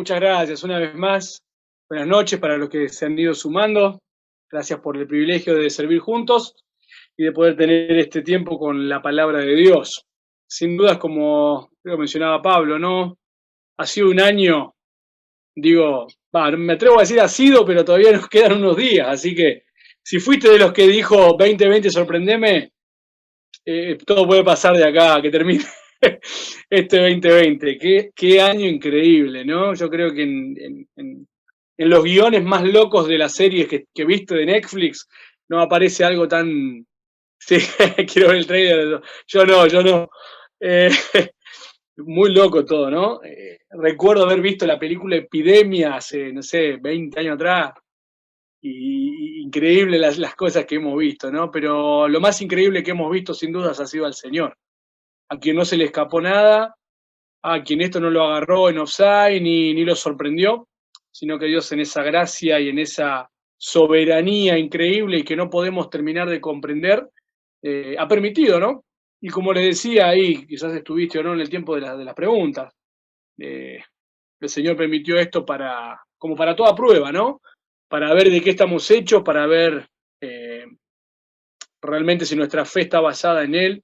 muchas gracias una vez más. Buenas noches para los que se han ido sumando. Gracias por el privilegio de servir juntos y de poder tener este tiempo con la palabra de Dios. Sin dudas, como creo que mencionaba Pablo, ¿no? Ha sido un año, me atrevo a decir ha sido, pero todavía nos quedan unos días, así que si fuiste de los que dijo 2020 sorprendeme, todo puede pasar de acá a que termine este 2020. Qué año increíble, ¿no? Yo creo que en los guiones más locos de las series que viste de Netflix no aparece algo tan... Sí, quiero ver el trailer. Yo no. Eh, muy loco todo, ¿no? Recuerdo haber visto la película Epidemia hace, no sé, 20 años atrás. Y increíble las cosas que hemos visto, ¿no? Pero lo más increíble que hemos visto sin dudas ha sido al Señor, a quien no se le escapó nada, a quien esto no lo agarró en offside ni lo sorprendió, sino que Dios en esa gracia y en esa soberanía increíble y que no podemos terminar de comprender, ha permitido, ¿no? Y como les decía ahí, quizás estuviste o no en el tiempo de las preguntas, el Señor permitió esto como para toda prueba, ¿no? Para ver de qué estamos hechos, para ver eh, realmente si nuestra fe está basada en Él.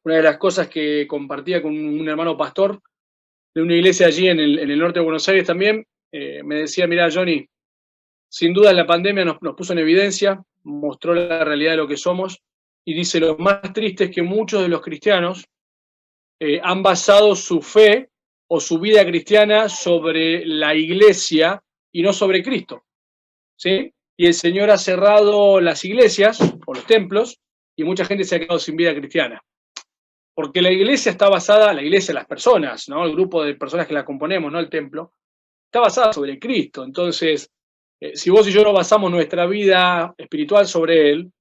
Una de las cosas que compartía con un hermano pastor de una iglesia allí en el norte de Buenos Aires también, me decía, mira Johnny, sin duda la pandemia nos puso en evidencia, mostró la realidad de lo que somos, y dice, lo más triste es que muchos de los cristianos han basado su fe o su vida cristiana sobre la iglesia y no sobre Cristo, ¿sí? Y el Señor ha cerrado las iglesias o los templos y mucha gente se ha quedado sin vida cristiana. Porque la iglesia está basada, la iglesia, las personas, ¿no? El grupo de personas que la componemos, no el templo, está basada sobre Cristo. Entonces, si vos y yo no basamos nuestra vida espiritual sobre Él,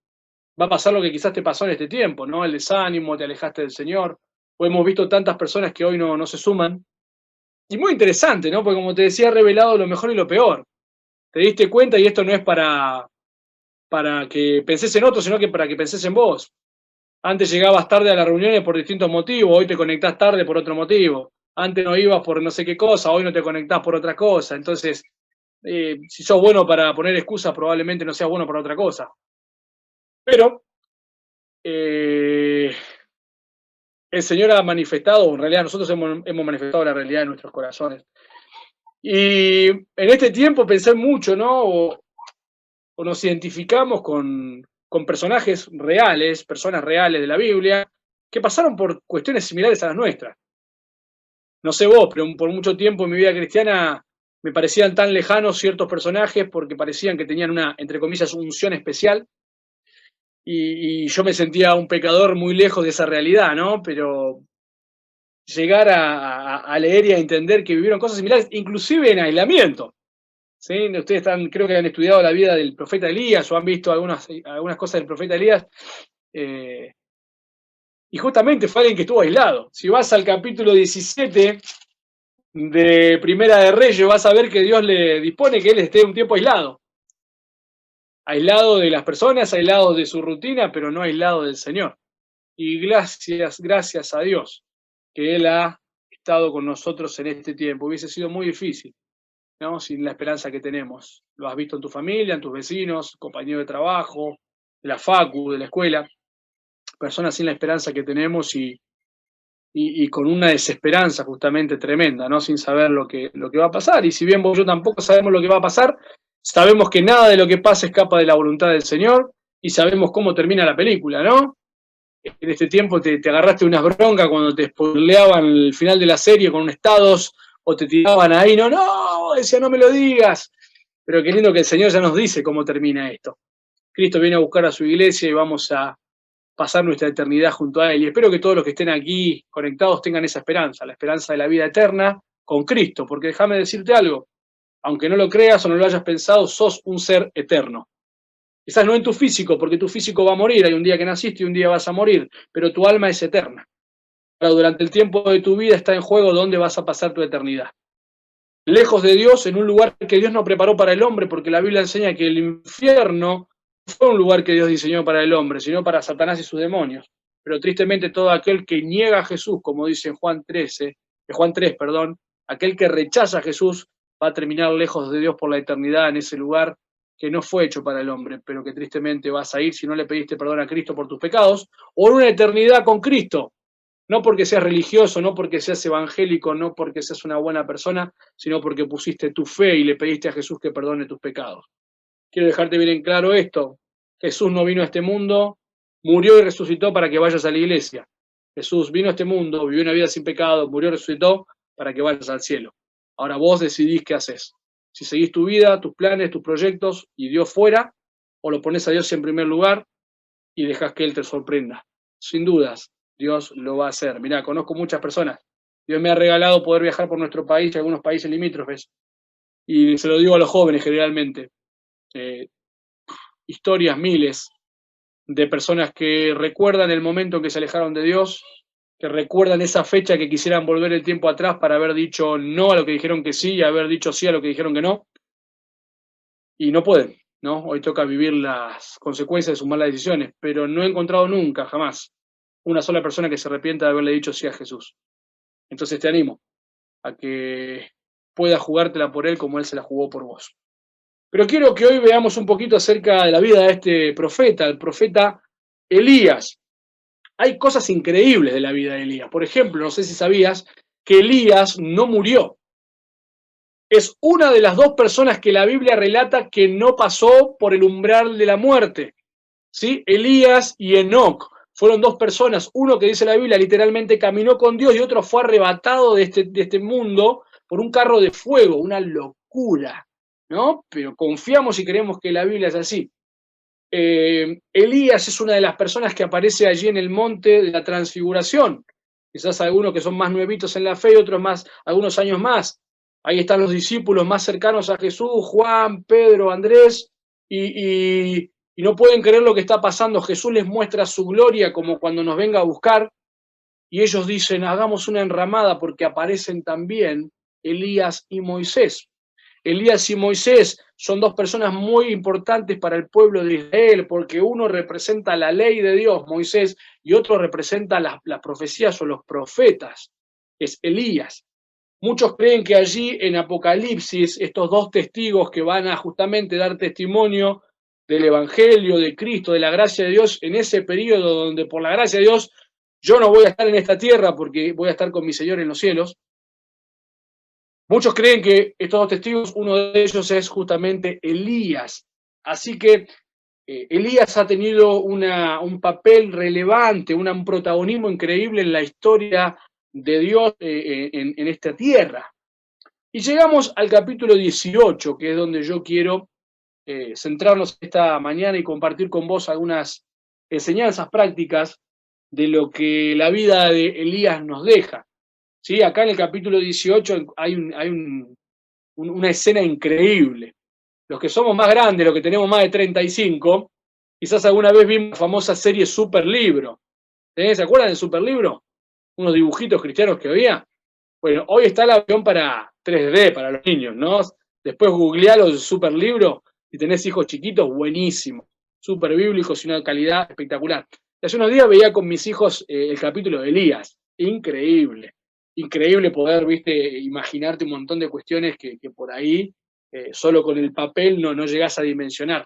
va a pasar lo que quizás te pasó en este tiempo, ¿no? El desánimo, te alejaste del Señor, o hemos visto tantas personas que hoy no se suman. Y muy interesante, ¿no? Porque como te decía, ha revelado lo mejor y lo peor. Te diste cuenta, y esto no es para que penses en otro, sino que para que penses en vos. Antes llegabas tarde a las reuniones por distintos motivos, hoy te conectás tarde por otro motivo. Antes no ibas por no sé qué cosa, hoy no te conectás por otra cosa. Entonces, si sos bueno para poner excusas, probablemente no seas bueno para otra cosa. Pero el Señor ha manifestado, en realidad nosotros hemos manifestado la realidad de nuestros corazones. Y en este tiempo pensé mucho, ¿no? O nos identificamos con personajes reales, personas reales de la Biblia, que pasaron por cuestiones similares a las nuestras. No sé vos, pero por mucho tiempo en mi vida cristiana me parecían tan lejanos ciertos personajes porque parecían que tenían una, entre comillas, unción especial, y yo me sentía un pecador muy lejos de esa realidad, ¿no? Pero llegar a leer y a entender que vivieron cosas similares, inclusive en aislamiento. ¿Sí? Ustedes creo que han estudiado la vida del profeta Elías o han visto algunas cosas del profeta Elías, y justamente fue alguien que estuvo aislado. Si vas al capítulo 17 de Primera de Reyes, vas a ver que Dios le dispone que él esté un tiempo aislado. Aislado de las personas, aislado de su rutina, pero no aislado del Señor. Y gracias a Dios que Él ha estado con nosotros en este tiempo. Hubiese sido muy difícil, ¿no? Sin la esperanza que tenemos. Lo has visto en tu familia, en tus vecinos, compañeros de trabajo, de la facu, de la escuela. Personas sin la esperanza que tenemos y con una desesperanza justamente tremenda, ¿no? Sin saber lo que va a pasar. Y si bien vos y yo tampoco sabemos lo que va a pasar, sabemos que nada de lo que pasa escapa de la voluntad del Señor y sabemos cómo termina la película, ¿no? En este tiempo te agarraste unas broncas cuando te spoileaban el final de la serie con un estados o te tiraban ahí, decía no me lo digas. Pero qué lindo que el Señor ya nos dice cómo termina esto. Cristo viene a buscar a su iglesia y vamos a pasar nuestra eternidad junto a Él. Y espero que todos los que estén aquí conectados tengan esa esperanza, la esperanza de la vida eterna con Cristo, porque déjame decirte algo, aunque no lo creas o no lo hayas pensado, sos un ser eterno. Quizás no en tu físico, porque tu físico va a morir, hay un día que naciste y un día vas a morir, pero tu alma es eterna. Pero durante el tiempo de tu vida está en juego dónde vas a pasar tu eternidad. Lejos de Dios, en un lugar que Dios no preparó para el hombre, porque la Biblia enseña que el infierno no fue un lugar que Dios diseñó para el hombre, sino para Satanás y sus demonios. Pero tristemente todo aquel que niega a Jesús, como dice en Juan 3, Aquel que rechaza a Jesús va a terminar lejos de Dios por la eternidad en ese lugar que no fue hecho para el hombre, pero que tristemente vas a ir si no le pediste perdón a Cristo por tus pecados, o en una eternidad con Cristo. No porque seas religioso, no porque seas evangélico, no porque seas una buena persona, sino porque pusiste tu fe y le pediste a Jesús que perdone tus pecados. Quiero dejarte bien en claro esto. Jesús no vino a este mundo, murió y resucitó para que vayas a la iglesia. Jesús vino a este mundo, vivió una vida sin pecado, murió y resucitó para que vayas al cielo. Ahora vos decidís qué haces. Si seguís tu vida, tus planes, tus proyectos y Dios fuera, o lo pones a Dios en primer lugar y dejas que Él te sorprenda. Sin dudas, Dios lo va a hacer. Mirá, conozco muchas personas. Dios me ha regalado poder viajar por nuestro país y algunos países limítrofes. Y se lo digo a los jóvenes generalmente. Historias miles de personas que recuerdan el momento en que se alejaron de Dios, que recuerdan esa fecha que quisieran volver el tiempo atrás para haber dicho no a lo que dijeron que sí y haber dicho sí a lo que dijeron que no, y no pueden, ¿no? Hoy toca vivir las consecuencias de sus malas decisiones, pero no he encontrado nunca, jamás, una sola persona que se arrepienta de haberle dicho sí a Jesús. Entonces te animo a que puedas jugártela por Él como Él se la jugó por vos. Pero quiero que hoy veamos un poquito acerca de la vida de este profeta, el profeta Elías. Hay cosas increíbles de la vida de Elías. Por ejemplo, no sé si sabías que Elías no murió. Es una de las dos personas que la Biblia relata que no pasó por el umbral de la muerte. ¿Sí? Elías y Enoc fueron dos personas. Uno que dice la Biblia literalmente caminó con Dios y otro fue arrebatado de este mundo por un carro de fuego. Una locura, ¿no? Pero confiamos y creemos que la Biblia es así. Elías es una de las personas que aparece allí en el monte de la transfiguración. Quizás algunos que son más nuevitos en la fe y otros más, algunos años más. Ahí están los discípulos más cercanos a Jesús, Juan, Pedro, Andrés, y no pueden creer lo que está pasando. Jesús les muestra su gloria como cuando nos venga a buscar, y ellos dicen, hagamos una enramada porque aparecen también Elías y Moisés. Elías y Moisés son dos personas muy importantes para el pueblo de Israel, porque uno representa la ley de Dios, Moisés, y otro representa las profecías o los profetas, es Elías. Muchos creen que allí en Apocalipsis, estos dos testigos que van a justamente dar testimonio del Evangelio, de Cristo, de la gracia de Dios, en ese periodo donde por la gracia de Dios yo no voy a estar en esta tierra porque voy a estar con mi Señor en los cielos. Muchos creen que estos dos testigos, uno de ellos es justamente Elías. Así que Elías ha tenido un papel relevante, un protagonismo increíble en la historia de Dios en esta tierra. Y llegamos al capítulo 18, que es donde yo quiero centrarnos esta mañana y compartir con vos algunas enseñanzas prácticas de lo que la vida de Elías nos deja. ¿Sí? Acá en el capítulo 18 hay una escena increíble. Los que somos más grandes, los que tenemos más de 35, quizás alguna vez vimos la famosa serie Superlibro. ¿Se acuerdan del Superlibro? Unos dibujitos cristianos que había. Bueno, hoy está la versión para 3D, para los niños, ¿no? Después googlealo del Superlibro, si tenés hijos chiquitos, buenísimo. Super bíblicos y una calidad espectacular. Hace unos días veía con mis hijos el capítulo de Elías. Increíble. Increíble poder, viste, imaginarte un montón de cuestiones que por ahí solo con el papel no llegás a dimensionar.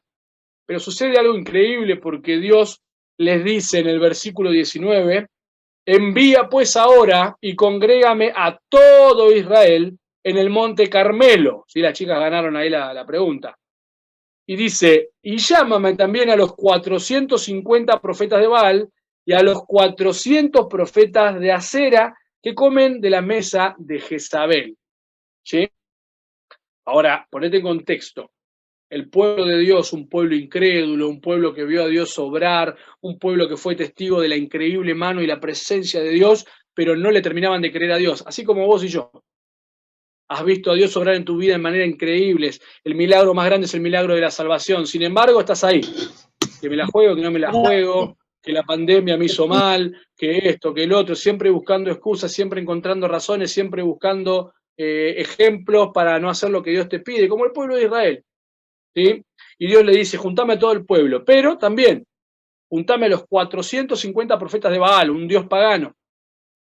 Pero sucede algo increíble porque Dios les dice en el versículo 19, envía pues ahora y congrégame a todo Israel en el monte Carmelo. ¿Sí? Las chicas ganaron ahí la pregunta. Y dice, y llámame también a los 450 profetas de Baal y a los 400 profetas de Acera que comen de la mesa de Jezabel. ¿Sí? Ahora, ponete en contexto. El pueblo de Dios, un pueblo incrédulo, un pueblo que vio a Dios obrar, un pueblo que fue testigo de la increíble mano y la presencia de Dios, pero no le terminaban de creer a Dios, así como vos y yo. Has visto a Dios obrar en tu vida de manera increíble. El milagro más grande es el milagro de la salvación. Sin embargo, estás ahí. Que me la juego, que no me la juego, que la pandemia me hizo mal, que esto, que el otro, siempre buscando excusas, siempre encontrando razones, siempre buscando ejemplos para no hacer lo que Dios te pide, como el pueblo de Israel. ¿Sí? Y Dios le dice, juntame a todo el pueblo, pero también juntame a los 450 profetas de Baal, un dios pagano.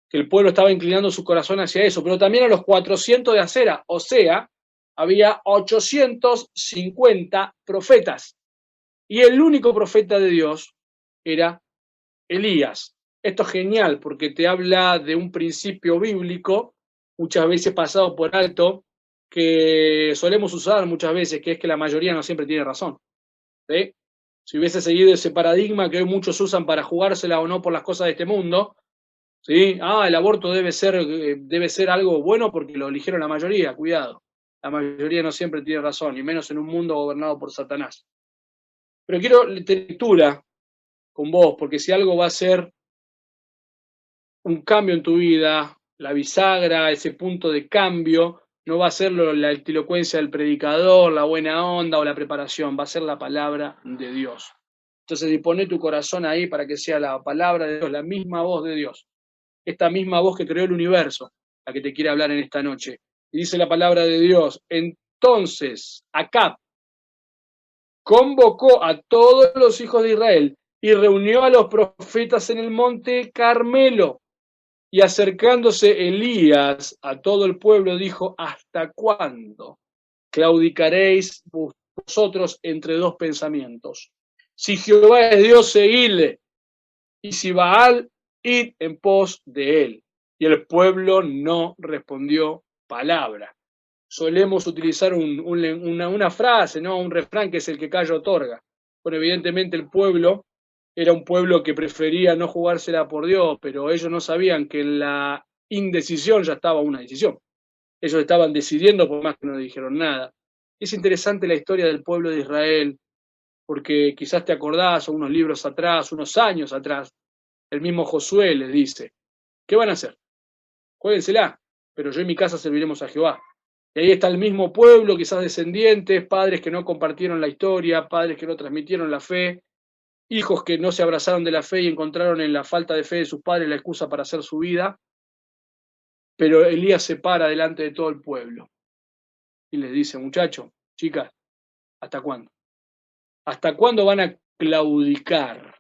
que el pueblo estaba inclinando su corazón hacia eso, pero también a los 400 de Acera, o sea, había 850 profetas. Y el único profeta de Dios era Elías. Esto es genial porque te habla de un principio bíblico, muchas veces pasado por alto, que solemos usar muchas veces, que es que la mayoría no siempre tiene razón. ¿Sí? Si hubiese seguido ese paradigma que hoy muchos usan para jugársela o no por las cosas de este mundo, ¿sí? El aborto debe ser algo bueno porque lo eligieron la mayoría, cuidado. La mayoría no siempre tiene razón, y menos en un mundo gobernado por Satanás. Pero quiero lectura con vos, porque si algo va a ser un cambio en tu vida, la bisagra, ese punto de cambio, no va a ser la altilocuencia del predicador, la buena onda o la preparación, va a ser la palabra de Dios. Entonces, dispone tu corazón ahí para que sea la palabra de Dios, la misma voz de Dios, esta misma voz que creó el universo, la que te quiere hablar en esta noche. Y dice la palabra de Dios, entonces Acab convocó a todos los hijos de Israel y reunió a los profetas en el monte Carmelo. Y acercándose Elías a todo el pueblo, dijo, ¿hasta cuándo claudicaréis vosotros entre dos pensamientos? Si Jehová es Dios, seguidle, y si Baal, id en pos de él. Y el pueblo no respondió palabra. Solemos utilizar una frase, ¿no? Un refrán que es el que callo otorga. Bueno, evidentemente el pueblo era un pueblo que prefería no jugársela por Dios, pero ellos no sabían que en la indecisión ya estaba una decisión. Ellos estaban decidiendo por más que no dijeron nada. Es interesante la historia del pueblo de Israel, porque quizás te acordás, o unos libros atrás, unos años atrás, el mismo Josué les dice, ¿qué van a hacer? Juéguensela, pero yo y mi casa serviremos a Jehová. Y ahí está el mismo pueblo, quizás descendientes, padres que no compartieron la historia, padres que no transmitieron la fe, hijos que no se abrazaron de la fe y encontraron en la falta de fe de sus padres la excusa para hacer su vida. Pero Elías se para delante de todo el pueblo y les dice, muchachos, chicas, ¿hasta cuándo? ¿Hasta cuándo van a claudicar?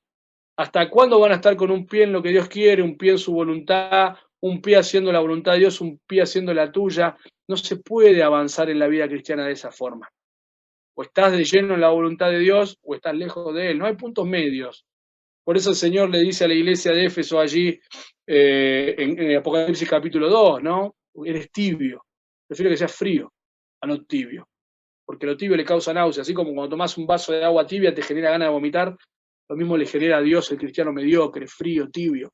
¿Hasta cuándo van a estar con un pie en lo que Dios quiere, un pie en su voluntad, un pie haciendo la voluntad de Dios, un pie haciendo la tuya? No se puede avanzar en la vida cristiana de esa forma. O estás de lleno en la voluntad de Dios o estás lejos de Él. No hay puntos medios. Por eso el Señor le dice a la iglesia de Éfeso allí, en Apocalipsis capítulo 2, ¿no? Eres tibio. Prefiero que seas frío a no tibio. Porque lo tibio le causa náusea. Así como cuando tomás un vaso de agua tibia te genera ganas de vomitar, lo mismo le genera a Dios el cristiano mediocre, frío, tibio.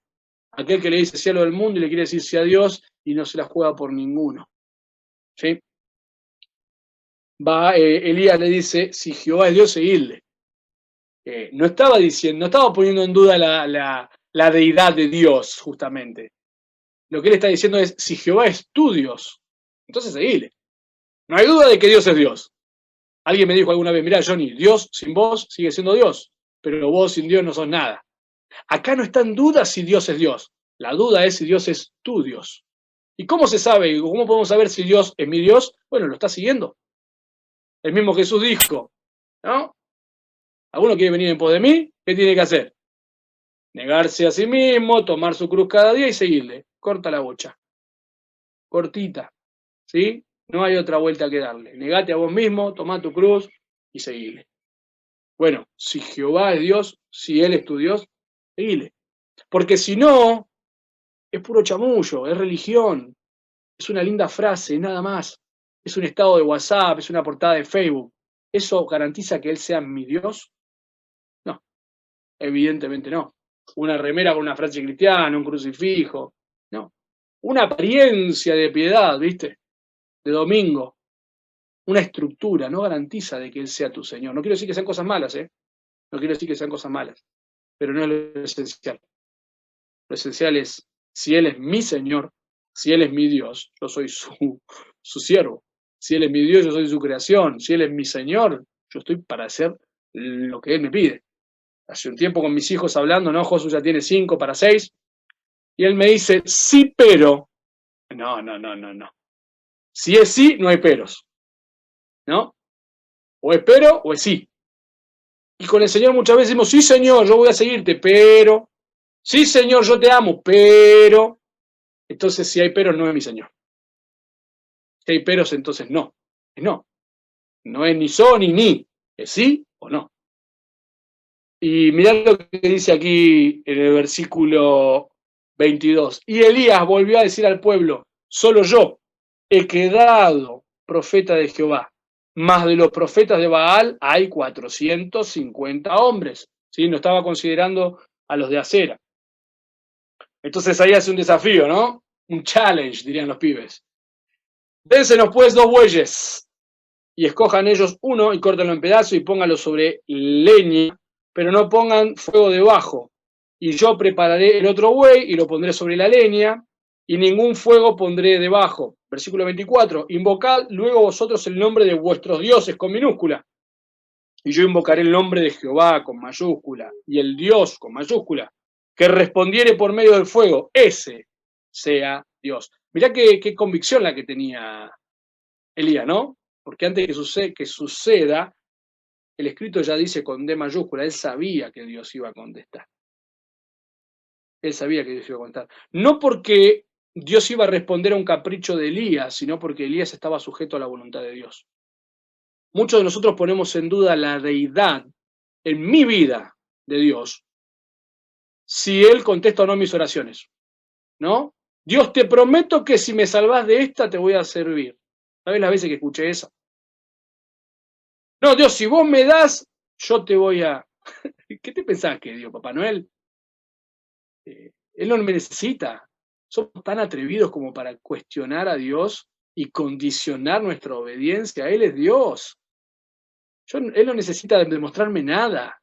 Aquel que le dice sí a lo del mundo y le quiere decir sí a Dios y no se la juega por ninguno. ¿Sí? Elías le dice, si Jehová es Dios, seguidle. No estaba diciendo, no estaba poniendo en duda la deidad de Dios, justamente. Lo que él está diciendo es, si Jehová es tu Dios, entonces seguile. No hay duda de que Dios es Dios. Alguien me dijo alguna vez, mirá, Johnny, Dios sin vos sigue siendo Dios, pero vos sin Dios no sos nada. Acá no está en duda si Dios es Dios. La duda es si Dios es tu Dios. ¿Y cómo se sabe? ¿Cómo podemos saber si Dios es mi Dios? Bueno, lo está siguiendo. El mismo Jesús dijo, ¿no? ¿Alguno quiere venir en pos de mí? ¿Qué tiene que hacer? Negarse a sí mismo, tomar su cruz cada día y seguirle. Corta la bocha. Cortita. ¿Sí? No hay otra vuelta que darle. Negate a vos mismo, tomá tu cruz y seguile. Bueno, si Jehová es Dios, si Él es tu Dios, seguile. Porque si no, es puro chamullo, es religión. Es una linda frase, nada más. Es un estado de WhatsApp, es una portada de Facebook. ¿Eso garantiza que Él sea mi Dios? No, evidentemente no. Una remera con una frase cristiana, un crucifijo. No. Una apariencia de piedad, ¿viste? De domingo. Una estructura no garantiza de que Él sea tu Señor. No quiero decir que sean cosas malas, ¿eh? No quiero decir que sean cosas malas. Pero no es lo esencial. Lo esencial es, si Él es mi Señor, si Él es mi Dios, yo soy su siervo. Si Él es mi Dios, yo soy su creación. Si Él es mi Señor, yo estoy para hacer lo que Él me pide. Hace un tiempo con mis hijos hablando, ¿no? Josu ya tiene 5 para 6. Y él me dice, sí, pero. No. Si es sí, no hay peros. ¿No? O es pero o es sí. Y con el Señor muchas veces decimos, sí, Señor, yo voy a seguirte, pero. Sí, Señor, yo te amo, pero. Entonces, si hay peros, no es mi Señor. Si hay peros, entonces no. Es no. No es ni so ni, es sí o no. Y mirá lo que dice aquí en el versículo 22. Y Elías volvió a decir al pueblo, solo yo he quedado profeta de Jehová, más de los profetas de Baal hay 450 hombres. ¿Sí? No estaba considerando a los de Acera. Entonces ahí hace un desafío, ¿no? Un challenge, dirían los pibes. Dénsenos pues 2 bueyes y escojan ellos uno y córtenlo en pedazos y pónganlo sobre leña, pero no pongan fuego debajo. Y yo prepararé el otro buey y lo pondré sobre la leña y ningún fuego pondré debajo. Versículo 24. Invocad luego vosotros el nombre de vuestros dioses con minúscula. Y yo invocaré el nombre de Jehová con mayúscula y el Dios con mayúscula, que respondiere por medio del fuego, ese sea Dios. Mirá qué convicción la que tenía Elías, ¿no? Porque antes que suceda, el escrito ya dice con D mayúscula, él sabía que Dios iba a contestar. Él sabía que Dios iba a contestar. No porque Dios iba a responder a un capricho de Elías, sino porque Elías estaba sujeto a la voluntad de Dios. Muchos de nosotros ponemos en duda la deidad en mi vida de Dios, si Él contesta o no mis oraciones, ¿no? Dios, te prometo que si me salvás de esta, te voy a servir. ¿Sabes las veces que escuché eso? No, Dios, si vos me das, yo te voy a... ¿Qué te pensás que Dios, Papá Noel? Él no me necesita. Somos tan atrevidos como para cuestionar a Dios y condicionar nuestra obediencia. Él es Dios. Él no necesita demostrarme nada.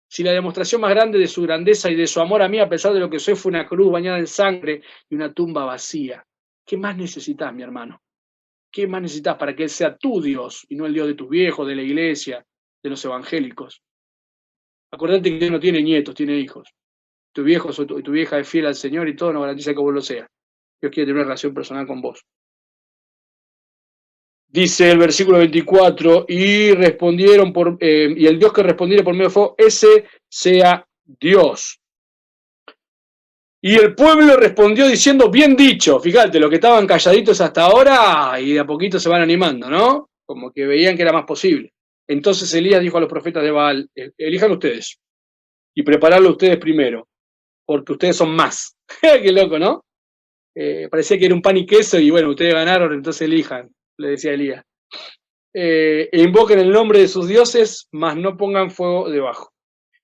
Si la demostración más grande de su grandeza y de su amor a mí, a pesar de lo que soy, fue una cruz bañada en sangre y una tumba vacía. ¿Qué más necesitas, mi hermano? ¿Qué más necesitas para que Él sea tu Dios y no el Dios de tus viejos, de la iglesia, de los evangélicos? Acordate que Él no tiene nietos, tiene hijos. Tu viejo o tu vieja es fiel al Señor y todo no garantiza que vos lo seas. Dios quiere tener una relación personal con vos. Dice el versículo 24, y respondieron y el Dios que respondiera por medio de fuego, ese sea Dios. Y el pueblo respondió diciendo, bien dicho. Fíjate, los que estaban calladitos hasta ahora y de a poquito se van animando, ¿no? Como que veían que era más posible. Entonces Elías dijo a los profetas de Baal, elijan ustedes y prepararlo ustedes primero, porque ustedes son más. Qué loco, ¿no? Parecía que era un pan y queso y bueno, ustedes ganaron, entonces elijan, le decía Elías. E invoquen el nombre de sus dioses, mas no pongan fuego debajo.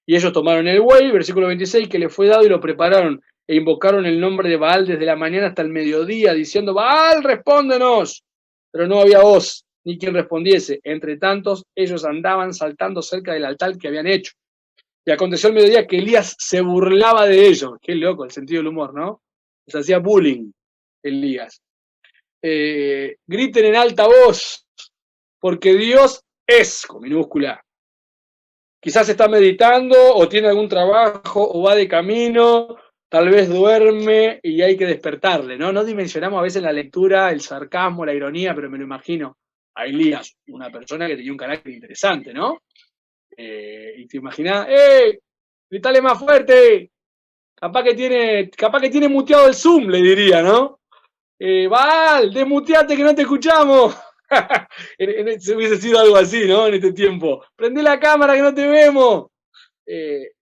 Y ellos tomaron el buey, versículo 26, que les fue dado y lo prepararon, e invocaron el nombre de Baal desde la mañana hasta el mediodía, diciendo, Baal, respóndenos. Pero no había voz, ni quien respondiese. Entre tantos, ellos andaban saltando cerca del altar que habían hecho. Y aconteció al mediodía que Elías se burlaba de ellos. Qué loco el sentido del humor, ¿no? Les hacía bullying, Elías. Griten en alta voz, porque Dios es, con minúscula. Quizás está meditando o tiene algún trabajo o va de camino, tal vez duerme y hay que despertarle, ¿no? No dimensionamos a veces en la lectura el sarcasmo, la ironía, pero me lo imagino a Elías, una persona que tenía un carácter interesante, ¿no? Y te imaginás, gritale más fuerte, capaz que tiene muteado el Zoom, le diría, ¿no? Val, desmuteate que no te escuchamos. Se hubiese sido algo así, ¿no? En este tiempo. Prende la cámara que no te vemos.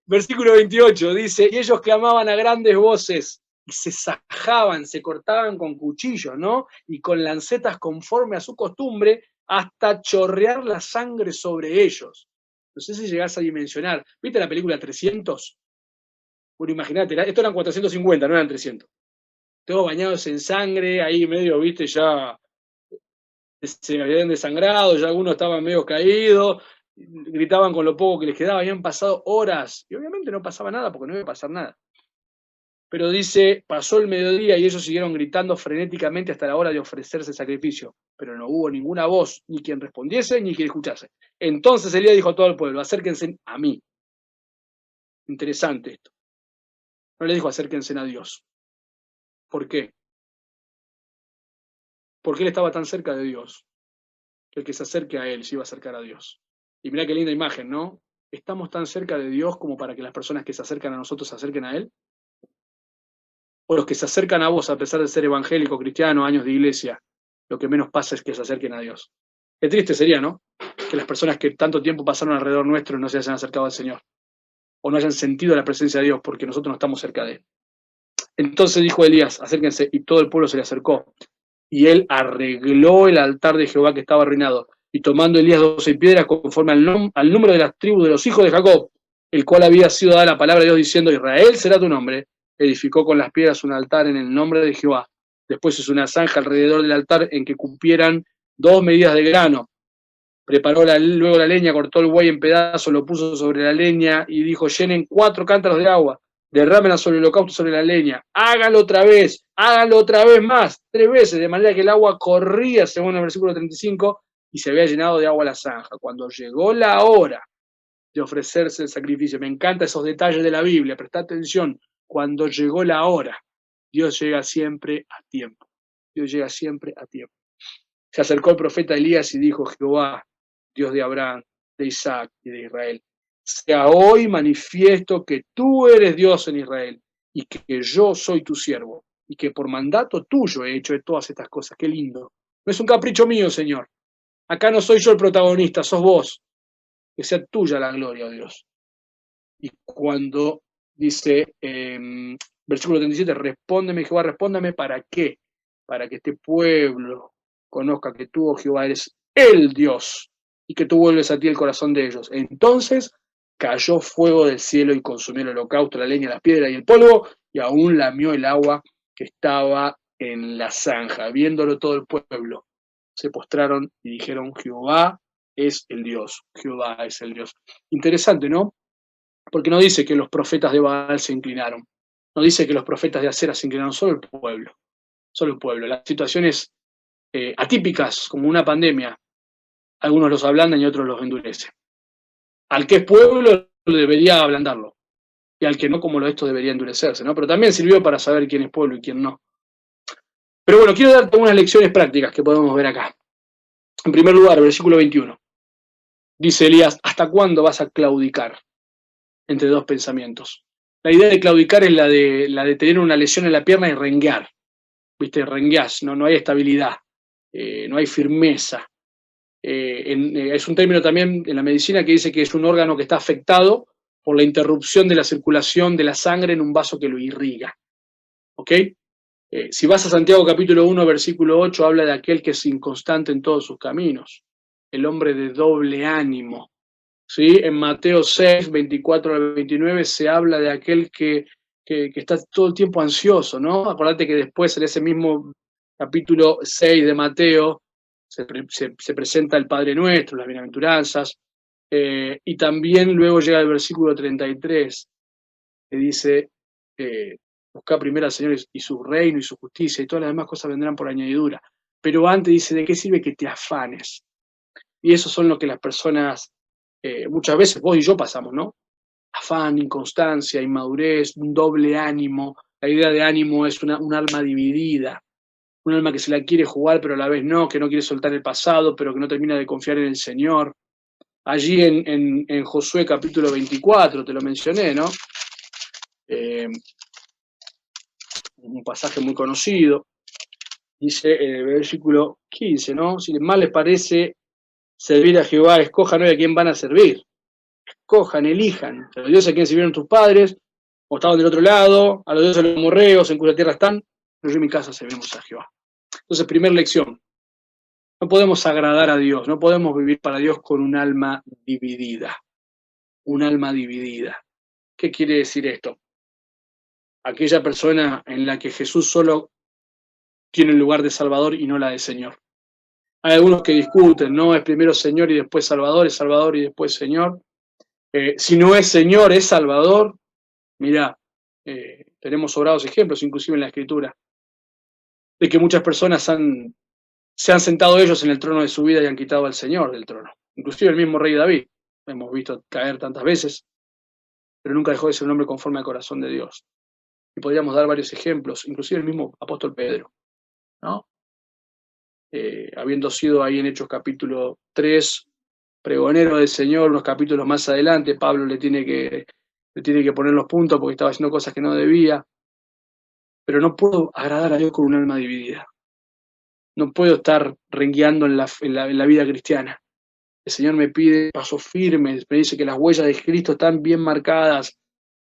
Versículo 28 dice, y ellos clamaban a grandes voces y se sajaban, se cortaban con cuchillos, ¿no? Y con lancetas conforme a su costumbre hasta chorrear la sangre sobre ellos. No sé si llegás a dimensionar. ¿Viste la película 300? Bueno, imagínate, esto eran 450, no eran 300. Todos bañados en sangre, ahí medio, viste, ya se habían desangrado, ya algunos estaban medio caídos, gritaban con lo poco que les quedaba, habían pasado horas, y obviamente no pasaba nada, porque no iba a pasar nada. Pero dice, pasó el mediodía y ellos siguieron gritando frenéticamente hasta la hora de ofrecerse sacrificio, pero no hubo ninguna voz, ni quien respondiese, ni quien escuchase. Entonces Elías dijo a todo el pueblo, acérquense a mí. Interesante esto. No le dijo acérquense a Dios. ¿Por qué? Porque él estaba tan cerca de Dios, que el que se acerque a él se iba a acercar a Dios. Y mirá qué linda imagen, ¿no? ¿Estamos tan cerca de Dios como para que las personas que se acercan a nosotros se acerquen a Él? o los que se acercan a vos a pesar de ser evangélico, cristiano, años de iglesia, lo que menos pasa es que se acerquen a Dios. Qué triste sería, ¿no? Que las personas que tanto tiempo pasaron alrededor nuestro no se hayan acercado al Señor, o no hayan sentido la presencia de Dios porque nosotros no estamos cerca de Él. Entonces dijo Elías, acérquense, y todo el pueblo se le acercó. Y él arregló el altar de Jehová que estaba arruinado. Y tomando Elías 12 piedras conforme al número de las tribus de los hijos de Jacob, el cual había sido dada la palabra de Dios diciendo, Israel será tu nombre, edificó con las piedras un altar en el nombre de Jehová. Después hizo una zanja alrededor del altar en que cupieran 2 medidas de grano. Preparó luego la leña, cortó el buey en pedazos, lo puso sobre la leña y dijo, llenen 4 cántaros de agua, derrámenla sobre el holocausto, sobre la leña, háganlo otra vez más, 3 veces, de manera que el agua corría, según el versículo 35, y se había llenado de agua la zanja. Cuando llegó la hora de ofrecerse el sacrificio, me encantan esos detalles de la Biblia, presta atención, cuando llegó la hora, Dios llega siempre a tiempo, Dios llega siempre a tiempo. Se acercó el profeta Elías y dijo, Jehová, Dios de Abraham, de Isaac y de Israel, sea hoy manifiesto que tú eres Dios en Israel y que yo soy tu siervo y que por mandato tuyo he hecho de todas estas cosas. Qué lindo. No es un capricho mío, Señor. Acá no soy yo el protagonista, sos vos. Que sea tuya la gloria, oh Dios. Y cuando dice, versículo 37, respóndeme, Jehová, respóndame, ¿para qué? Para que este pueblo conozca que tú, oh Jehová, eres el Dios y que tú vuelves a ti el corazón de ellos. Entonces cayó fuego del cielo y consumió el holocausto, la leña, la piedra y el polvo, y aún lamió el agua que estaba en la zanja. Viéndolo todo el pueblo, se postraron y dijeron, Jehová es el Dios, Jehová es el Dios. Interesante, ¿no? Porque no dice que los profetas de Baal se inclinaron, no dice que los profetas de Acera se inclinaron, solo el pueblo, solo el pueblo. Las situaciones atípicas, como una pandemia, algunos los ablandan y otros los endurecen. Al que es pueblo debería ablandarlo, y al que no, como lo esto, debería endurecerse, ¿no? Pero también sirvió para saber quién es pueblo y quién no. Pero bueno, quiero darte unas lecciones prácticas que podemos ver acá. En primer lugar, versículo 21. Dice Elías, ¿hasta cuándo vas a claudicar entre dos pensamientos? La idea de claudicar es la de tener una lesión en la pierna y renguear. ¿Viste? Rengueás, no hay estabilidad, no hay firmeza. Es un término también en la medicina que dice que es un órgano que está afectado por la interrupción de la circulación de la sangre en un vaso que lo irriga. ¿Ok? Si vas a Santiago capítulo 1, versículo 8, habla de aquel que es inconstante en todos sus caminos, el hombre de doble ánimo. ¿Sí? En Mateo 6, 24 al 29 se habla de aquel que está todo el tiempo ansioso, ¿no? Acordate que después en ese mismo capítulo 6 de Mateo se presenta el Padre Nuestro, las bienaventuranzas, y también luego llega el versículo 33, que dice, busca primero al Señor y su reino y su justicia, y todas las demás cosas vendrán por añadidura. Pero antes dice, ¿de qué sirve que te afanes? Y eso son lo que las personas, muchas veces vos y yo pasamos, ¿no? Afán, inconstancia, inmadurez, un doble ánimo. La idea de ánimo es un alma dividida, un alma que se la quiere jugar pero a la vez no, que no quiere soltar el pasado, pero que no termina de confiar en el Señor. Allí en Josué capítulo 24, te lo mencioné, ¿no? Un pasaje muy conocido, dice en el versículo 15, ¿no? Si mal les parece servir a Jehová, escojan hoy a quién van a servir. Escojan, elijan. A los dioses a quienes sirvieron tus padres, o estaban del otro lado, a los dioses de los morreos en cuya tierra están, pero yo en mi casa servimos a Jehová. Entonces, primera lección. No podemos agradar a Dios, no podemos vivir para Dios con un alma dividida. Un alma dividida. ¿Qué quiere decir esto? Aquella persona en la que Jesús solo tiene el lugar de Salvador y no la de Señor. Hay algunos que discuten, ¿no? Es primero Señor y después Salvador, es Salvador y después Señor. Si no es Señor, es Salvador. Mirá, tenemos sobrados ejemplos, inclusive en la Escritura, de que muchas personas se han sentado ellos en el trono de su vida y han quitado al Señor del trono. Inclusive el mismo rey David, hemos visto caer tantas veces, pero nunca dejó de ser un hombre conforme al corazón de Dios. Y podríamos dar varios ejemplos, inclusive el mismo apóstol Pedro, ¿no? Habiendo sido ahí en Hechos capítulo 3, pregonero del Señor, unos capítulos más adelante, Pablo le tiene que poner los puntos porque estaba haciendo cosas que no debía. pero no puedo agradar a Dios con un alma dividida. No puedo estar rengueando en la vida cristiana. El Señor me pide pasos firmes, me dice que las huellas de Cristo están bien marcadas,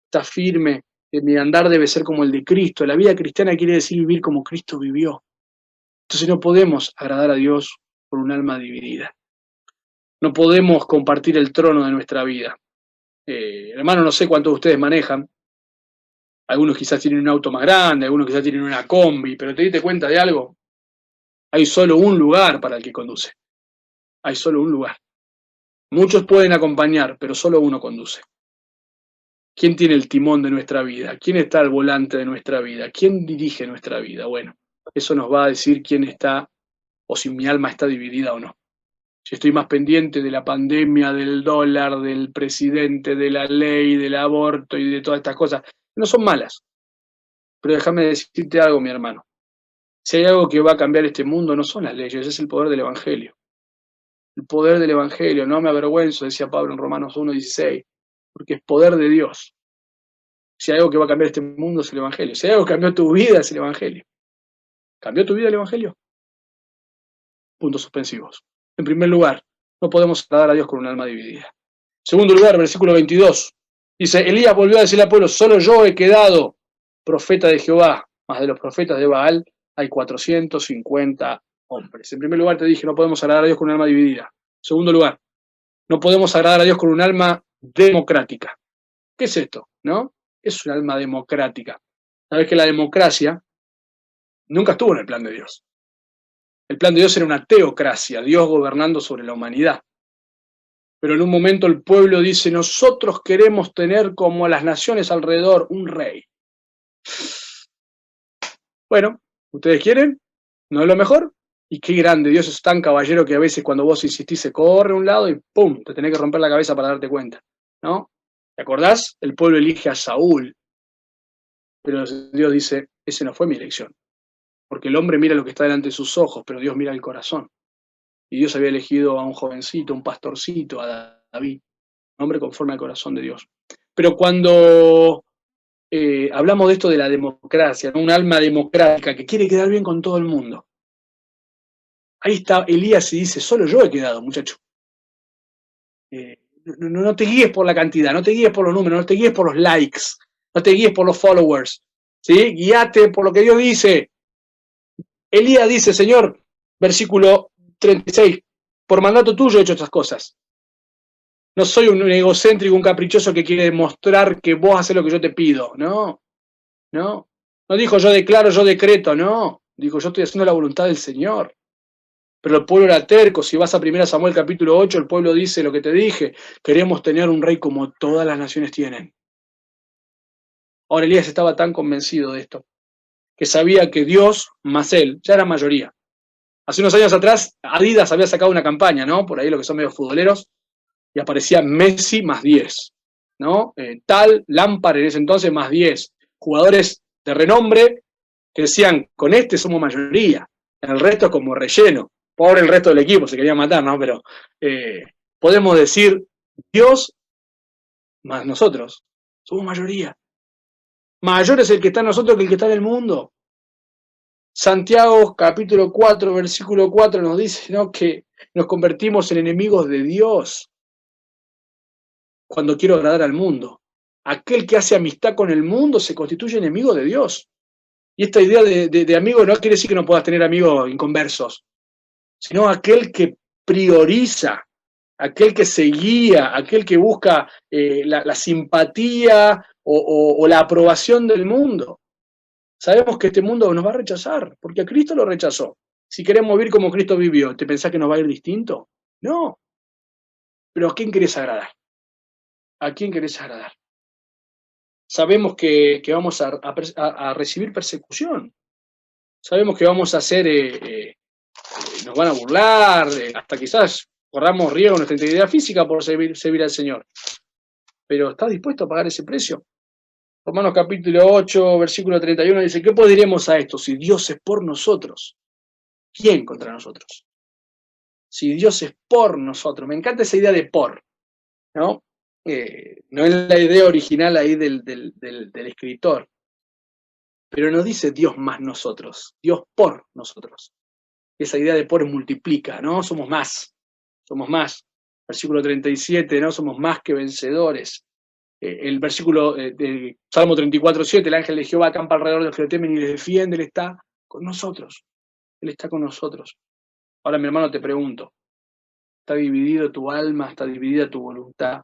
está firme, que mi andar debe ser como el de Cristo. La vida cristiana quiere decir vivir como Cristo vivió. Entonces no podemos agradar a Dios por un alma dividida. No podemos compartir el trono de nuestra vida. Hermano, no sé cuántos de ustedes manejan. Algunos quizás tienen un auto más grande, algunos quizás tienen una combi, pero ¿te diste cuenta de algo? Hay solo un lugar para el que conduce. Hay solo un lugar. Muchos pueden acompañar, pero solo uno conduce. ¿Quién tiene el timón de nuestra vida? ¿Quién está al volante de nuestra vida? ¿Quién dirige nuestra vida? Bueno, eso nos va a decir quién está o si mi alma está dividida o no. Si estoy más pendiente de la pandemia, del dólar, del presidente, de la ley, del aborto y de todas estas cosas, no son malas. Pero déjame decirte algo, mi hermano. Si hay algo que va a cambiar este mundo, no son las leyes, es el poder del Evangelio. El poder del Evangelio, no me avergüenzo, decía Pablo en Romanos 1:16, porque es poder de Dios. Si hay algo que va a cambiar este mundo es el Evangelio. Si hay algo que cambió tu vida es el Evangelio. ¿Cambió tu vida el Evangelio? Puntos suspensivos. En primer lugar, no podemos agradar a Dios con un alma dividida. En segundo lugar, versículo 22. Dice, Elías volvió a decirle al pueblo, solo yo he quedado profeta de Jehová, más de los profetas de Baal hay 450 hombres. En primer lugar te dije, no podemos agradar a Dios con un alma dividida. En segundo lugar, no podemos agradar a Dios con un alma democrática. ¿Qué es esto? ¿No? Es un alma democrática. Sabes que la democracia nunca estuvo en el plan de Dios. El plan de Dios era una teocracia, Dios gobernando sobre la humanidad. Pero en un momento el pueblo dice, nosotros queremos tener como a las naciones alrededor un rey. Bueno, ¿ustedes quieren? ¿No es lo mejor? Y qué grande, Dios es tan caballero que a veces cuando vos insistís se corre a un lado y ¡pum! Te tenés que romper la cabeza para darte cuenta, ¿no? ¿Te acordás? El pueblo elige a Saúl, pero Dios dice, ese no fue mi elección. Porque el hombre mira lo que está delante de sus ojos, pero Dios mira el corazón. Y Dios había elegido a un jovencito, un pastorcito, a David, un hombre conforme al corazón de Dios. Pero cuando hablamos de esto de la democracia, ¿no? Un alma democrática que quiere quedar bien con todo el mundo. Ahí está Elías y dice, solo yo he quedado, muchacho. No te guíes por la cantidad, no te guíes por los números, no te guíes por los likes, no te guíes por los followers, ¿sí? Guíate por lo que Dios dice. Elías dice, Señor, versículo 36, por mandato tuyo he hecho estas cosas. No soy un egocéntrico, un caprichoso que quiere demostrar que vos haces lo que yo te pido. No. No dijo yo declaro, yo decreto, no. Dijo yo estoy haciendo la voluntad del Señor. Pero el pueblo era terco. Si vas a 1 Samuel capítulo 8, el pueblo dice lo que te dije. Queremos tener un rey como todas las naciones tienen. Ahora Elías estaba tan convencido de esto, que sabía que Dios más él ya era mayoría. Hace unos años atrás, Adidas había sacado una campaña, ¿no? Por ahí lo que son medio futboleros, y aparecía Messi más 10, ¿no? Tal, Lampard en ese entonces más 10. Jugadores de renombre que decían, con este somos mayoría, el resto es como relleno. Pobre el resto del equipo, se quería matar, ¿no? Pero podemos decir, Dios más nosotros, somos mayoría. Mayor es el que está en nosotros que el que está en el mundo. Santiago capítulo 4, versículo 4 nos dice, ¿no?, que nos convertimos en enemigos de Dios cuando quiero agradar al mundo. Aquel que hace amistad con el mundo se constituye enemigo de Dios. Y esta idea de amigo no quiere decir que no puedas tener amigos inconversos, sino aquel que prioriza, aquel que se guía, aquel que busca la simpatía o la aprobación del mundo. Sabemos que este mundo nos va a rechazar, porque a Cristo lo rechazó. Si queremos vivir como Cristo vivió, ¿te pensás que nos va a ir distinto? No. Pero ¿a quién querés agradar? ¿A quién querés agradar? Sabemos que vamos a recibir persecución. Sabemos que vamos a ser, nos van a burlar, hasta quizás corramos riesgo en nuestra integridad física por servir al Señor. Pero ¿estás dispuesto a pagar ese precio? Romanos capítulo 8, versículo 31 dice, ¿qué pues diremos a esto? Si Dios es por nosotros, ¿quién contra nosotros? Si Dios es por nosotros. Me encanta esa idea de por, ¿no? No es la idea original ahí del escritor. Pero no dice Dios más nosotros, Dios por nosotros. Esa idea de por multiplica, ¿no? Somos más, somos más. Versículo 37, ¿no? Somos más que vencedores. El versículo del Salmo 34:7, el ángel de Jehová acampa alrededor de los que le temen y les defiende, Él está con nosotros. Él está con nosotros. Ahora, mi hermano, te pregunto, ¿está dividido tu alma? ¿Está dividida tu voluntad?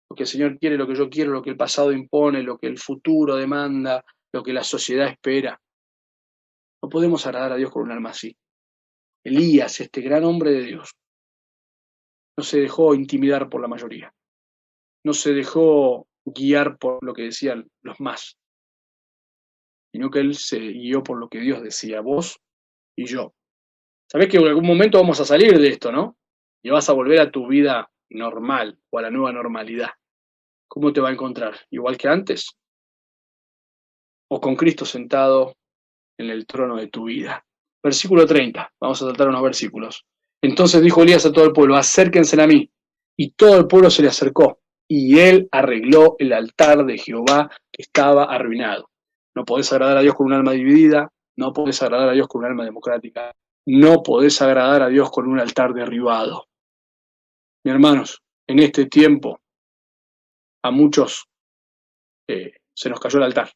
Lo que el Señor quiere, lo que yo quiero, lo que el pasado impone, lo que el futuro demanda, lo que la sociedad espera. No podemos agradar a Dios con un alma así. Elías, este gran hombre de Dios, no se dejó intimidar por la mayoría. No se dejó guiar por lo que decían los más, sino que él se guió por lo que Dios decía, vos y yo. Sabés que en algún momento vamos a salir de esto, ¿no? Y vas a volver a tu vida normal o a la nueva normalidad. ¿Cómo te va a encontrar? ¿Igual que antes? ¿O con Cristo sentado en el trono de tu vida? Versículo 30, vamos a saltar unos versículos. Entonces dijo Elías a todo el pueblo, acérquense a mí. Y todo el pueblo se le acercó, y él arregló el altar de Jehová que estaba arruinado. No podés agradar a Dios con un alma dividida, no podés agradar a Dios con un alma democrática, no podés agradar a Dios con un altar derribado. Mis hermanos, en este tiempo a muchos se nos cayó el altar.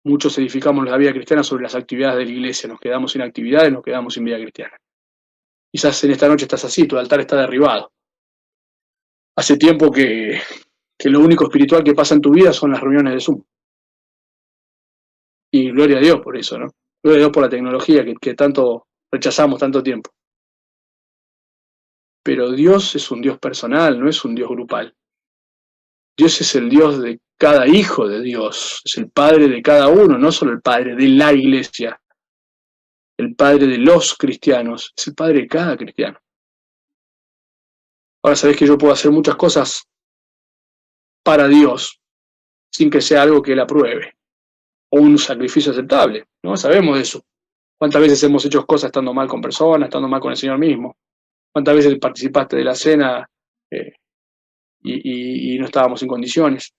Muchos edificamos la vida cristiana sobre las actividades de la iglesia, nos quedamos sin actividades, nos quedamos sin vida cristiana. Quizás en esta noche estás así, tu altar está derribado. Hace tiempo que lo único espiritual que pasa en tu vida son las reuniones de Zoom. Y gloria a Dios por eso, ¿no? Gloria a Dios por la tecnología que tanto rechazamos tanto tiempo. Pero Dios es un Dios personal, no es un Dios grupal. Dios es el Dios de cada hijo de Dios, es el Padre de cada uno, no solo el Padre de la iglesia, el Padre de los cristianos, es el Padre de cada cristiano. Ahora sabés que yo puedo hacer muchas cosas para Dios sin que sea algo que Él apruebe, o un sacrificio aceptable, ¿no? Sabemos de eso. ¿Cuántas veces hemos hecho cosas estando mal con personas, estando mal con el Señor mismo? ¿Cuántas veces participaste de la cena y no estábamos en condiciones?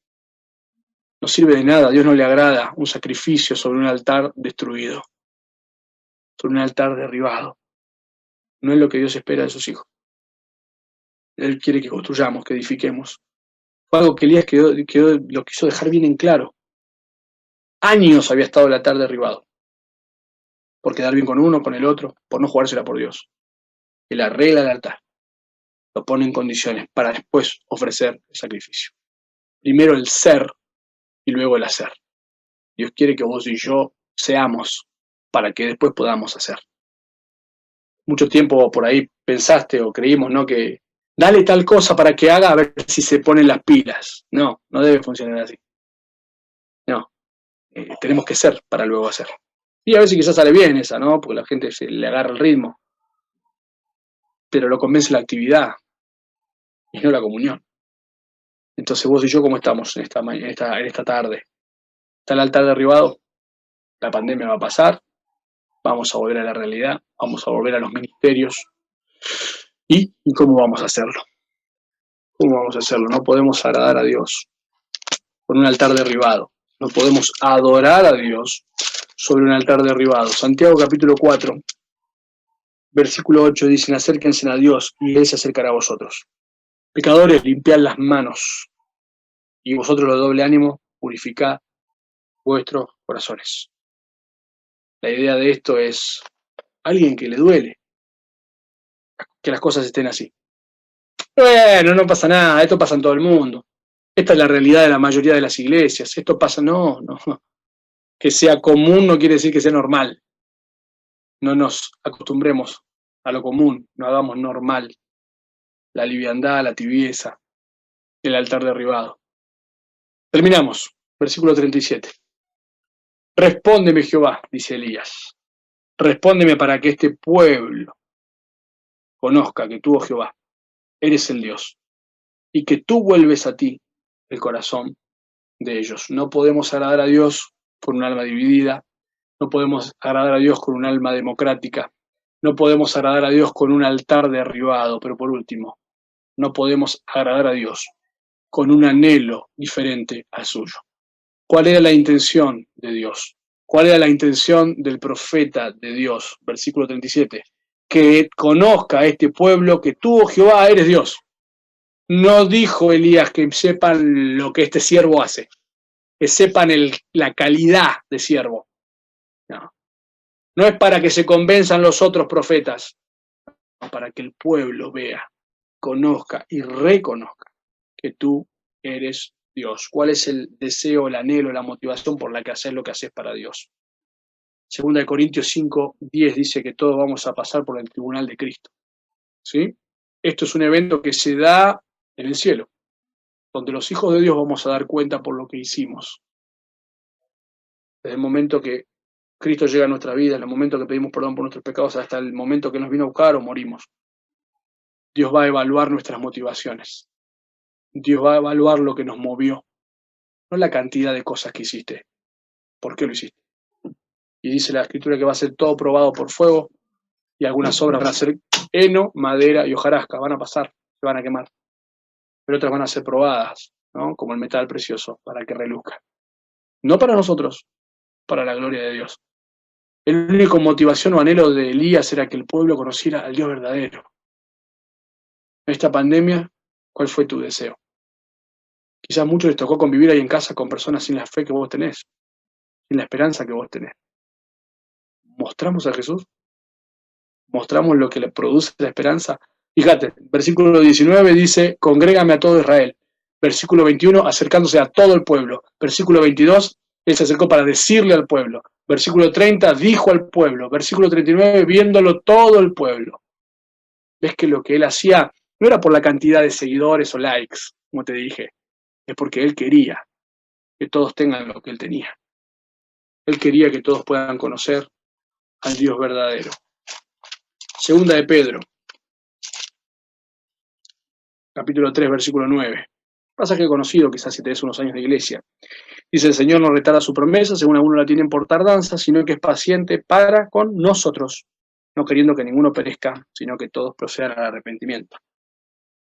No sirve de nada, a Dios no le agrada un sacrificio sobre un altar destruido, sobre un altar derribado. No es lo que Dios espera de sus hijos. Él quiere que construyamos, que edifiquemos. Fue algo que Elías lo quiso dejar bien en claro. Años había estado el altar derribado. Por quedar bien con uno, con el otro, por no jugársela por Dios. Él arregla el altar, lo pone en condiciones para después ofrecer el sacrificio. Primero el ser y luego el hacer. Dios quiere que vos y yo seamos para que después podamos hacer. Mucho tiempo por ahí pensaste o creímos, ¿no? Que dale tal cosa para que haga a ver si se ponen las pilas. No, no debe funcionar así. No, tenemos que ser para luego hacer. Y a veces quizás sale bien esa, ¿no? Porque la gente se le agarra el ritmo. Pero lo convence la actividad y no la comunión. Entonces vos y yo, ¿cómo estamos en esta tarde? ¿Está el altar derribado? La pandemia va a pasar, vamos a volver a la realidad, vamos a volver a los ministerios. ¿Y cómo vamos a hacerlo? ¿Cómo vamos a hacerlo? No podemos agradar a Dios con un altar derribado. No podemos adorar a Dios sobre un altar derribado. Santiago capítulo 4, versículo 8 dicen, acérquense a Dios y Él se acercará a vosotros. Pecadores, limpiad las manos y vosotros de doble ánimo, purificad vuestros corazones. La idea de esto es alguien que le duele que las cosas estén así. Bueno, no pasa nada, esto pasa en todo el mundo. Esta es la realidad de la mayoría de las iglesias. Esto pasa, no. Que sea común no quiere decir que sea normal. No nos acostumbremos a lo común, no hagamos normal la liviandad, la tibieza, el altar derribado. Terminamos, versículo 37. Respóndeme, Jehová, dice Elías. Respóndeme para que este pueblo conozca que tú, oh Jehová, eres el Dios y que tú vuelves a ti el corazón de ellos. No podemos agradar a Dios con un alma dividida, no podemos agradar a Dios con un alma democrática, no podemos agradar a Dios con un altar derribado, pero por último, no podemos agradar a Dios con un anhelo diferente al suyo. ¿Cuál era la intención de Dios? ¿Cuál era la intención del profeta de Dios? Versículo 37. Que conozca a este pueblo que tú, oh Jehová, eres Dios. No dijo Elías que sepan lo que este siervo hace, que sepan la calidad de siervo. No. No es para que se convenzan los otros profetas, sino para que el pueblo vea, conozca y reconozca que tú eres Dios. ¿Cuál es el deseo, el anhelo, la motivación por la que haces lo que haces para Dios? Segunda de Corintios 5:10 dice que todos vamos a pasar por el tribunal de Cristo. ¿Sí? Esto es un evento que se da en el cielo, donde los hijos de Dios vamos a dar cuenta por lo que hicimos. Desde el momento que Cristo llega a nuestra vida, desde el momento que pedimos perdón por nuestros pecados, hasta el momento que nos vino a buscar o morimos. Dios va a evaluar nuestras motivaciones. Dios va a evaluar lo que nos movió, no la cantidad de cosas que hiciste. ¿Por qué lo hiciste? Y dice la Escritura que va a ser todo probado por fuego, y algunas obras van a ser heno, madera y hojarasca, van a pasar, se van a quemar. Pero otras van a ser probadas, ¿no? Como el metal precioso, para que reluzca. No para nosotros, para la gloria de Dios. El único motivación o anhelo de Elías era que el pueblo conociera al Dios verdadero. En esta pandemia, ¿cuál fue tu deseo? Quizás a muchos les tocó convivir ahí en casa con personas sin la fe que vos tenés, sin la esperanza que vos tenés. ¿Mostramos a Jesús? ¿Mostramos lo que le produce la esperanza? Fíjate, versículo 19 dice, congrégame a todo Israel. Versículo 21, acercándose a todo el pueblo. Versículo 22, él se acercó para decirle al pueblo. Versículo 30, dijo al pueblo. Versículo 39, viéndolo todo el pueblo. ¿Ves que lo que él hacía no era por la cantidad de seguidores o likes, como te dije? Es porque él quería que todos tengan lo que él tenía. Él quería que todos puedan conocer al Dios verdadero. Segunda de Pedro, capítulo 3, versículo 9. Pasaje conocido, quizás si tenés unos años de iglesia. Dice, el Señor no retarda su promesa, según algunos la tienen por tardanza, sino que es paciente para con nosotros, no queriendo que ninguno perezca, sino que todos procedan al arrepentimiento.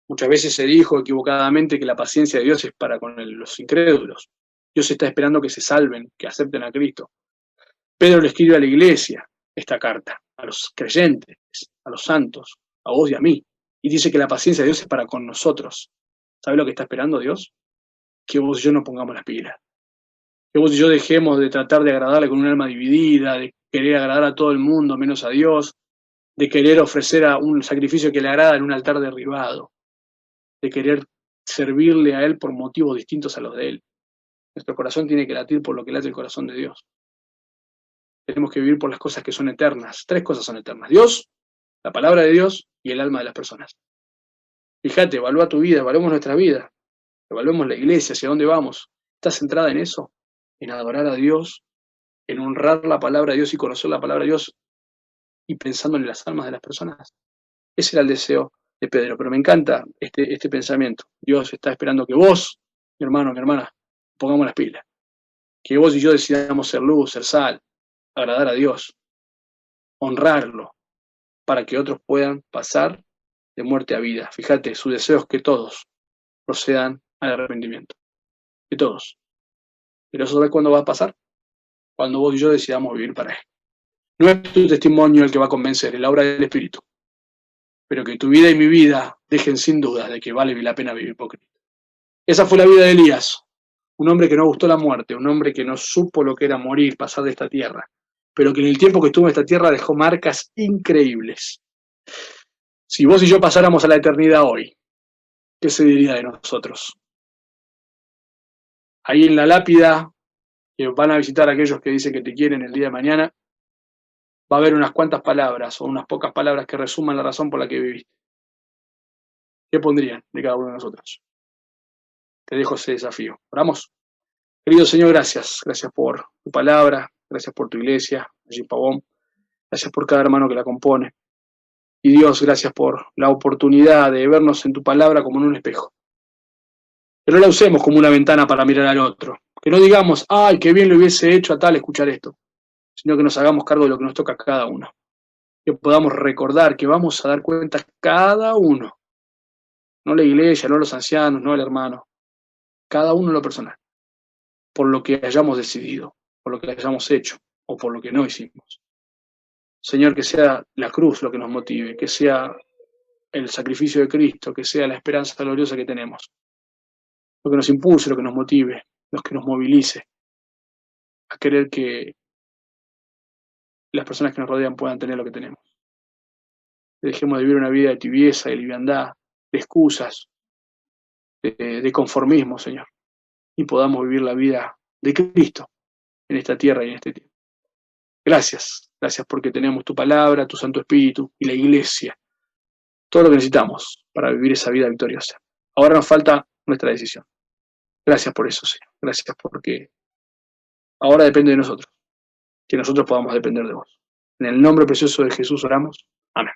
Muchas veces se dijo equivocadamente que la paciencia de Dios es para con los incrédulos. Dios está esperando que se salven, que acepten a Cristo. Pedro le escribe a la iglesia esta carta, a los creyentes, a los santos, a vos y a mí, y dice que la paciencia de Dios es para con nosotros. ¿Sabe lo que está esperando Dios? Que vos y yo no pongamos las pilas. Que vos y yo dejemos de tratar de agradarle con un alma dividida, de querer agradar a todo el mundo menos a Dios, de querer ofrecer a un sacrificio que le agrada en un altar derribado, de querer servirle a Él por motivos distintos a los de Él. Nuestro corazón tiene que latir por lo que late el corazón de Dios. Tenemos que vivir por las cosas que son eternas. 3 cosas son eternas: Dios, la palabra de Dios y el alma de las personas. Fíjate, evalúa tu vida, evaluemos nuestra vida, evaluemos la iglesia, hacia dónde vamos. ¿Estás centrada en eso? En adorar a Dios, en honrar la palabra de Dios y conocer la palabra de Dios y pensando en las almas de las personas. Ese era el deseo de Pedro, pero me encanta este pensamiento. Dios está esperando que vos, mi hermano, mi hermana, pongamos las pilas. Que vos y yo decidamos ser luz, ser sal, agradar a Dios, honrarlo, para que otros puedan pasar de muerte a vida. Fíjate, su deseo es que todos procedan al arrepentimiento. Que todos. Pero ¿eso sabes cuándo va a pasar? Cuando vos y yo decidamos vivir para Él. No es tu testimonio el que va a convencer, es la obra del Espíritu. Pero que tu vida y mi vida dejen sin dudas de que vale la pena vivir por Cristo. Esa fue la vida de Elías, un hombre que no gustó la muerte, un hombre que no supo lo que era morir, pasar de esta tierra, pero que en el tiempo que estuvo en esta tierra dejó marcas increíbles. Si vos y yo pasáramos a la eternidad hoy, ¿qué se diría de nosotros? Ahí en la lápida, que van a visitar a aquellos que dicen que te quieren el día de mañana, va a haber unas cuantas palabras o unas pocas palabras que resuman la razón por la que viviste. ¿Qué pondrían de cada uno de nosotros? Te dejo ese desafío. Oramos. Querido Señor, gracias. Gracias por tu palabra, gracias por tu iglesia, allí Pavón. Gracias por cada hermano que la compone. Y Dios, gracias por la oportunidad de vernos en tu palabra como en un espejo. Que no la usemos como una ventana para mirar al otro. Que no digamos, ay, qué bien le hubiese hecho a tal escuchar esto. Sino que nos hagamos cargo de lo que nos toca a cada uno. Que podamos recordar que vamos a dar cuenta cada uno. No la iglesia, no los ancianos, no el hermano. Cada uno en lo personal. por lo que hayamos decidido, por lo que hayamos hecho o por lo que no hicimos. Señor, que sea la cruz lo que nos motive, que sea el sacrificio de Cristo, que sea la esperanza gloriosa que tenemos, lo que nos impulse, lo que nos motive, lo que nos movilice a querer que las personas que nos rodean puedan tener lo que tenemos. Dejemos de vivir una vida de tibieza, de liviandad, de excusas, de conformismo, Señor, y podamos vivir la vida de Cristo en esta tierra y en este tiempo. Gracias porque tenemos tu palabra, tu Santo Espíritu y la Iglesia, todo lo que necesitamos para vivir esa vida victoriosa. Ahora nos falta nuestra decisión. Gracias por eso, Señor. Gracias porque ahora depende de nosotros, que nosotros podamos depender de vos. En el nombre precioso de Jesús oramos. Amén.